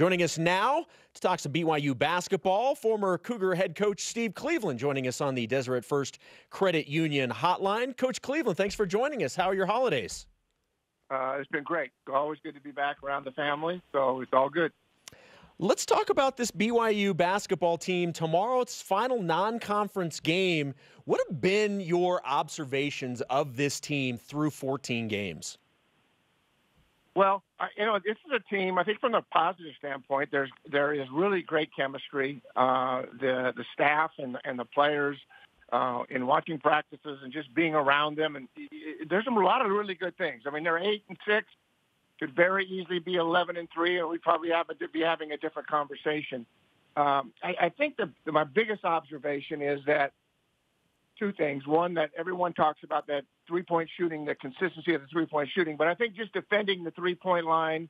Joining us now to talk some BYU basketball, former Cougar head coach Steve Cleveland joining us on the Deseret First Credit Union hotline. Coach Cleveland, thanks for joining us. How are your holidays? It's been great. Always good to be back around the family, so it's all good. Let's talk about this BYU basketball team. Tomorrow, it's final non-conference game. What have been your observations of this team through 14 games? Well, this is a team, I think from the positive standpoint, there is really great chemistry. The staff and the players in watching practices and just being around them. And there's a lot of really good things. I mean, they're 8-6, could very easily be 11-3, and we probably be having a different conversation. I think my biggest observation is that two things. One, that everyone talks about that three-point shooting, the consistency of the three-point shooting. But I think just defending the three-point line,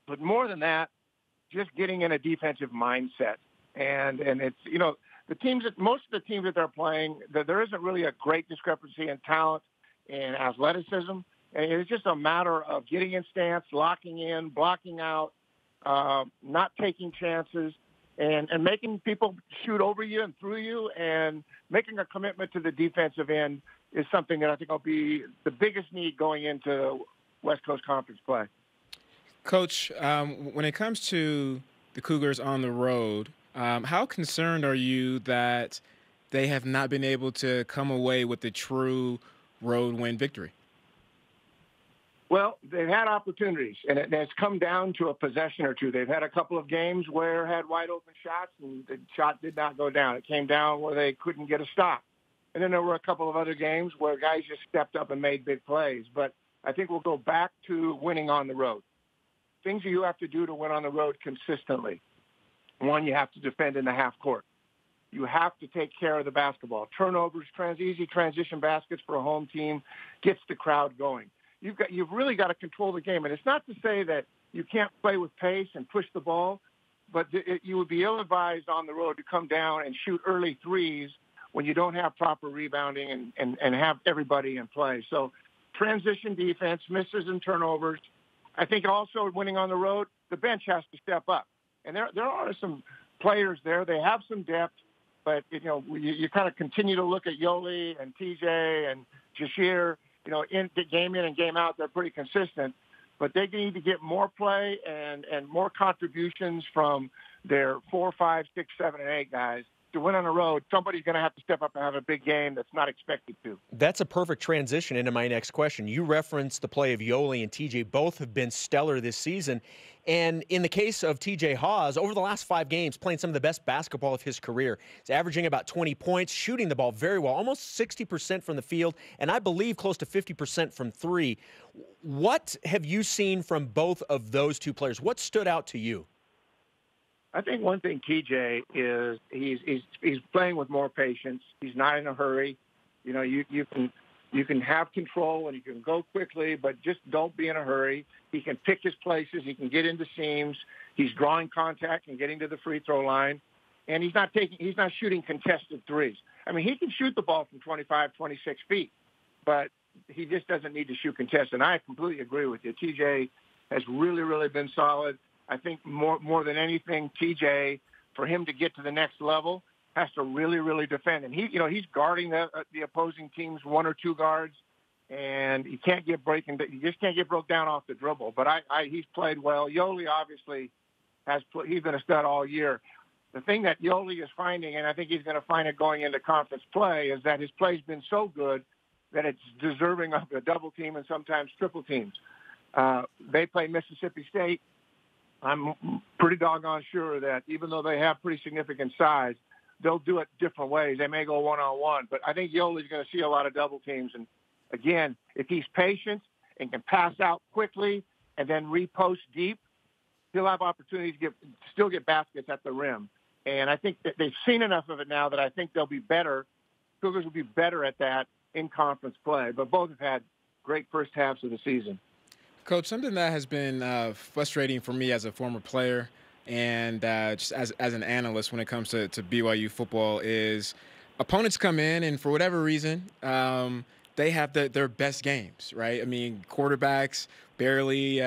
but more than that, just getting in a defensive mindset. And it's, the teams most of the teams that they're playing, there isn't really a great discrepancy in talent and athleticism. And it's just a matter of getting in stance, locking in, blocking out, not taking chances, and making people shoot over you and through you, and making a commitment to the defensive end is something that I think will be the biggest need going into West Coast Conference play. Coach, when it comes to the Cougars on the road, how concerned are you that they have not been able to come away with a true road win victory? Well, they've had opportunities, and it's come down to a possession or two. They've had a couple of games where had wide-open shots, and the shot did not go down. It came down where they couldn't get a stop. And then there were a couple of other games where guys just stepped up and made big plays. But I think we'll go back to winning on the road. Things you have to do to win on the road consistently. One, you have to defend in the half court. You have to take care of the basketball. Turnovers, easy transition baskets for a home team gets the crowd going. You've really got to control the game. And it's not to say that you can't play with pace and push the ball, but you would be ill-advised on the road to come down and shoot early threes when you don't have proper rebounding and have everybody in play. So transition defense, misses and turnovers. I think also winning on the road, the bench has to step up. And there are some players there. They have some depth, but, you kind of continue to look at Yoli and TJ and Jashir. In the game in and game out, they're pretty consistent, but they need to get more play and more contributions from their 4, 5, 6, 7, and 8 guys. To win on the road, somebody's going to have to step up and have a big game that's not expected to. That's a perfect transition into my next question. You referenced the play of Yoli and TJ. Both have been stellar this season. And in the case of TJ Haws, over the last 5 games, playing some of the best basketball of his career. He's averaging about 20 points, shooting the ball very well, almost 60% from the field, and I believe close to 50% from three. What have you seen from both of those two players? What stood out to you? I think one thing, TJ, is he's playing with more patience. He's not in a hurry. You can have control and you can go quickly, but just don't be in a hurry. He can pick his places. He can get into seams. He's drawing contact and getting to the free throw line, and he's not shooting contested threes. I mean, he can shoot the ball from 25, 26 feet, but he just doesn't need to shoot contested. And I completely agree with you. TJ has really, really been solid. I think more than anything, TJ, for him to get to the next level, has to really, really defend. And he's guarding the opposing team's 1 or 2 guards, and he can't get he just can't get broke down off the dribble. But he's played well. Yoli obviously he's been a stud all year. The thing that Yoli is finding, and I think he's going to find it going into conference play, is that his play's been so good that it's deserving of a double team and sometimes triple teams. They play Mississippi State. I'm pretty doggone sure that even though they have pretty significant size, they'll do it different ways. They may go one-on-one, but I think Yoli's going to see a lot of double teams. And, again, if he's patient and can pass out quickly and then repost deep, he'll have opportunities to still get baskets at the rim. And I think that they've seen enough of it now that I think they'll be better. Cougars will be better at that in conference play. But both have had great first halves of the season. Coach, something that has been frustrating for me as a former player and just as an analyst when it comes to BYU football is opponents come in and for whatever reason they have their best games, right? I mean, quarterbacks barely,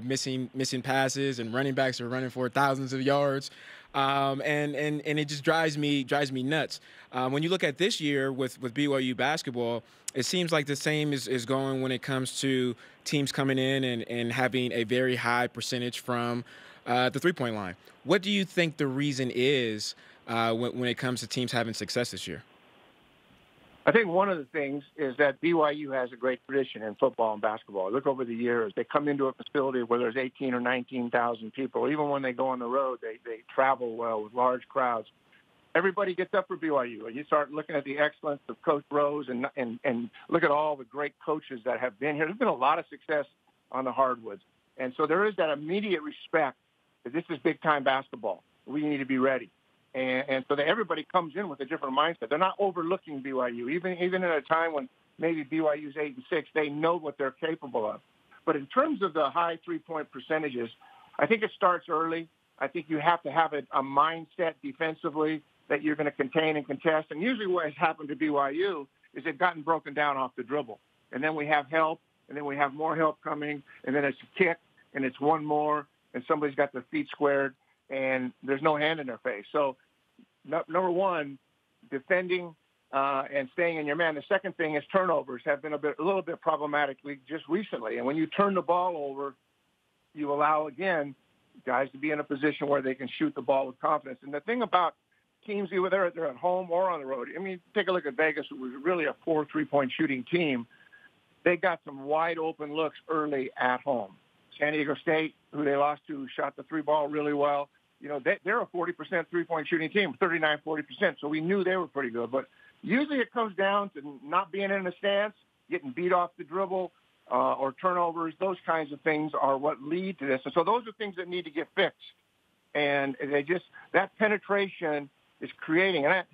missing passes, and running backs are running for thousands of yards, and it just drives me nuts. When you look at this year with BYU basketball, it seems like the same is going when it comes to teams coming in and having a very high percentage from the three-point line. What do you think the reason is when it comes to teams having success this year? I think one of the things is that BYU has a great tradition in football and basketball. Look over the years, they come into a facility where there's 18 or 19,000 people. Even when they go on the road, they travel well with large crowds. Everybody gets up for BYU, and you start looking at the excellence of Coach Rose and look at all the great coaches that have been here. There's been a lot of success on the hardwoods. And so there is that immediate respect that this is big-time basketball. We need to be ready. And so everybody comes in with a different mindset. They're not overlooking BYU. Even at a time when maybe BYU's 8-6, they know what they're capable of. But in terms of the high three-point percentages, I think it starts early. I think you have to have a mindset defensively that you're going to contain and contest. And usually what has happened to BYU is they've gotten broken down off the dribble. And then we have help, and then we have more help coming, and then it's a kick, and it's one more, and somebody's got their feet squared, and there's no hand in their face. So number one, defending and staying in your man. The second thing is turnovers have been a little bit problematic just recently. And when you turn the ball over, you allow, again, guys to be in a position where they can shoot the ball with confidence. And the thing about teams, whether they're at home or on the road, I mean, take a look at Vegas, who was really a poor three-point shooting team. They got some wide open looks early at home. San Diego State, who they lost to, shot the three ball really well. You know, they're a 40% three-point shooting team, 39, 40%. So we knew they were pretty good. But usually it comes down to not being in a stance, getting beat off the dribble, or turnovers. Those kinds of things are what lead to this. And so those are things that need to get fixed. And that penetration is creating. And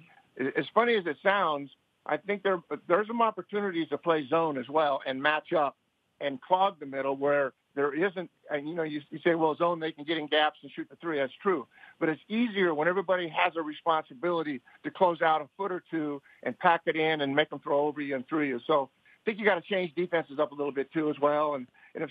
as funny as it sounds, I think there's some opportunities to play zone as well and match up and clog the middle where there isn't, and you say, well, zone, they can get in gaps and shoot the three. That's true. But it's easier when everybody has a responsibility to close out a foot or two and pack it in and make them throw over you and through you. So I think you got to change defenses up a little bit too as well. And if,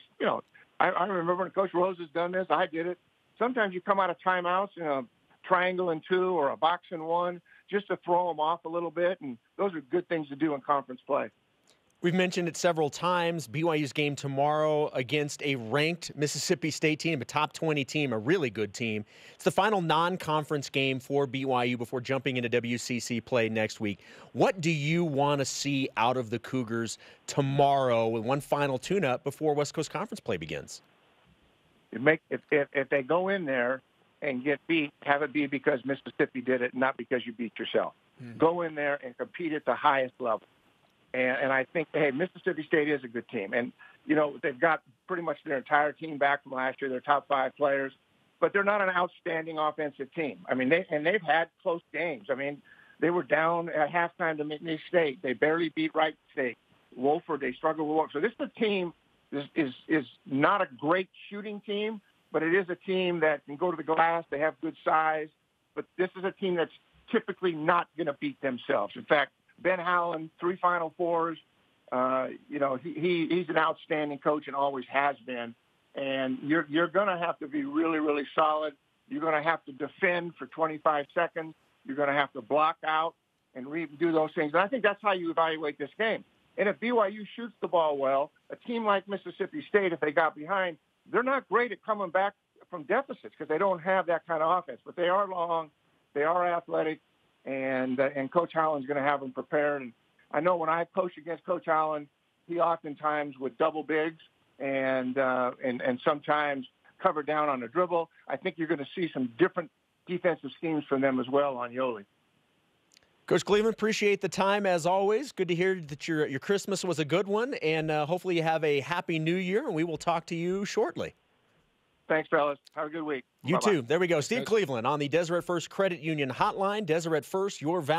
I remember when Coach Rose has done this, I did it. Sometimes you come out of timeouts in a triangle and two or a box and one just to throw them off a little bit. And those are good things to do in conference play. We've mentioned it several times. BYU's game tomorrow against a ranked Mississippi State team, a top 20 team, a really good team. It's the final non-conference game for BYU before jumping into WCC play next week. What do you want to see out of the Cougars tomorrow with one final tune-up before West Coast Conference play begins? If they go in there and get beat, have it be because Mississippi did it, not because you beat yourself. Go in there and compete at the highest level. And I think, hey, Mississippi State is a good team. And, they've got pretty much their entire team back from last year, their top 5 players. But they're not an outstanding offensive team. I mean, they've had close games. I mean, they were down at halftime to McNeese State. They barely beat Wright State. Wofford, they struggled with Wofford. So this is a team is not a great shooting team, but it is a team that can go to the glass. They have good size. But this is a team that's typically not going to beat themselves. In fact, Ben Howland, 3 Final Fours. He's an outstanding coach and always has been. And you're going to have to be really, really solid. You're going to have to defend for 25 seconds. You're going to have to block out and do those things. And I think that's how you evaluate this game. And if BYU shoots the ball well, a team like Mississippi State, if they got behind, they're not great at coming back from deficits because they don't have that kind of offense. But they are long. They are athletic. And Coach Howland's going to have them prepared. And I know when I coached against Coach Howland, he oftentimes would double bigs and sometimes cover down on the dribble. I think you're going to see some different defensive schemes from them as well on Yoli. Coach Cleveland, appreciate the time as always. Good to hear that your Christmas was a good one, and hopefully you have a happy New Year, and we will talk to you shortly. Thanks, fellas. Have a good week. You Bye-bye. too. There we go. Steve Cleveland on the Deseret First Credit Union Hotline. Deseret First, your value.